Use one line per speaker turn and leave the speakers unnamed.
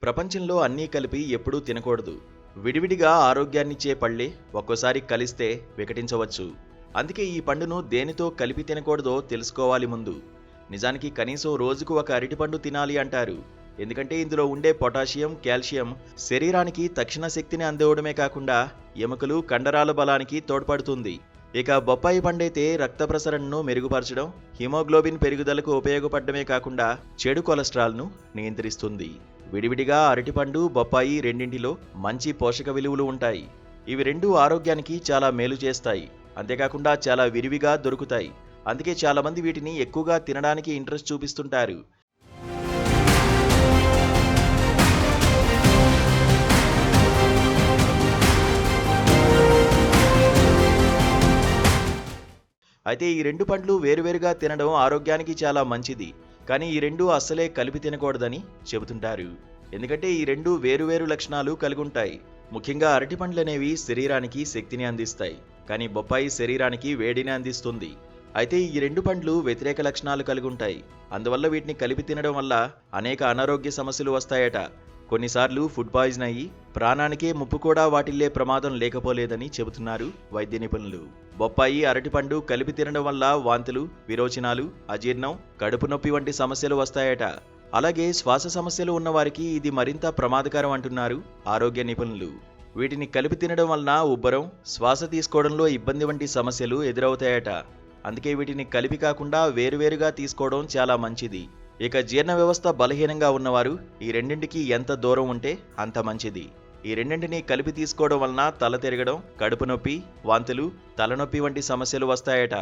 ప్రపంచంలో అన్నీ కలిపి ఎప్పుడూ తినకూడదు. విడివిడిగా ఆరోగ్యాన్నిచ్చే పళ్ళే ఒక్కోసారి కలిస్తే వికటించవచ్చు. అందుకే ఈ పండును దేనితో కలిపి తినకూడదో తెలుసుకోవాలి ముందు. నిజానికి కనీసం రోజుకు ఒక అరటిపండు తినాలి అంటారు. ఎందుకంటే ఇందులో ఉండే పొటాషియం, కాల్షియం శరీరానికి తక్షణ శక్తిని అందివ్వడమే కాకుండా ఎముకలు, కండరాల బలానికి తోడ్పడుతుంది. ఇక బొప్పాయి పండైతే రక్త ప్రసరణను మెరుగుపరచడం, హిమోగ్లోబిన్ పెరుగుదలకు ఉపయోగపడమే కాకుండా చెడు కొలెస్ట్రాల్ను నియంత్రిస్తుంది. విడివిడిగా అరటిపండు, బొప్పాయి రెండింటిలో మంచి పోషక విలువలు ఉంటాయి. ఇవి రెండు ఆరోగ్యానికి చాలా మేలు చేస్తాయి. అంతేకాకుండా చాలా విరివిగా దొరుకుతాయి. అందుకే చాలామంది వీటిని ఎక్కువగా తినడానికి ఇంట్రెస్ట్ చూపిస్తుంటారు. అయితే ఈ రెండు పండ్లు వేరువేరుగా తినడం ఆరోగ్యానికి చాలా మంచిది. కానీ ఈ రెండు అస్సలే కలిపి తినకూడదని చెబుతుంటారు. ఎందుకంటే ఈ రెండు వేరువేరు లక్షణాలు కలిగి ఉంటాయి. ముఖ్యంగా అరటి పండ్లనేవి శరీరానికి శక్తిని అందిస్తాయి. కానీ బొప్పాయి శరీరానికి వేడిని అందిస్తుంది. అయితే ఈ రెండు పండ్లు వ్యతిరేక లక్షణాలు కలిగి ఉంటాయి. అందువల్ల వీటిని కలిపి తినడం వల్ల అనేక అనారోగ్య సమస్యలు వస్తాయట. కొన్నిసార్లు ఫుడ్ పాయిజన్ అయ్యి ప్రాణానికే ముప్పు కూడా వాటిల్లే ప్రమాదం లేకపోలేదని చెబుతున్నారు వైద్య నిపుణులు. బొప్పాయి, అరటిపండు కలిపి తినడం వల్ల వాంతులు, విరోచనాలు, అజీర్ణం, కడుపు నొప్పి వంటి సమస్యలు వస్తాయట. అలాగే శ్వాస సమస్యలు ఉన్నవారికి ఇది మరింత ప్రమాదకరం అంటున్నారు ఆరోగ్య నిపుణులు. వీటిని కలిపి తినడం వలన ఉబ్బరం, శ్వాస తీసుకోవడంలో ఇబ్బంది వంటి సమస్యలు ఎదురవుతాయట. అందుకే వీటిని కలిపి కాకుండా వేరువేరుగా తీసుకోవడం చాలా మంచిది. ఇక జీర్ణ వ్యవస్థ బలహీనంగా ఉన్నవారు ఈ రెండింటికి ఎంత దూరం ఉంటే అంత మంచిది. ఈ రెండింటిని కలిపి తీసుకోవడం వలన తల తిరగడం, కడుపు నొప్పి, వాంతులు, తలనొప్పి వంటి సమస్యలు వస్తాయట.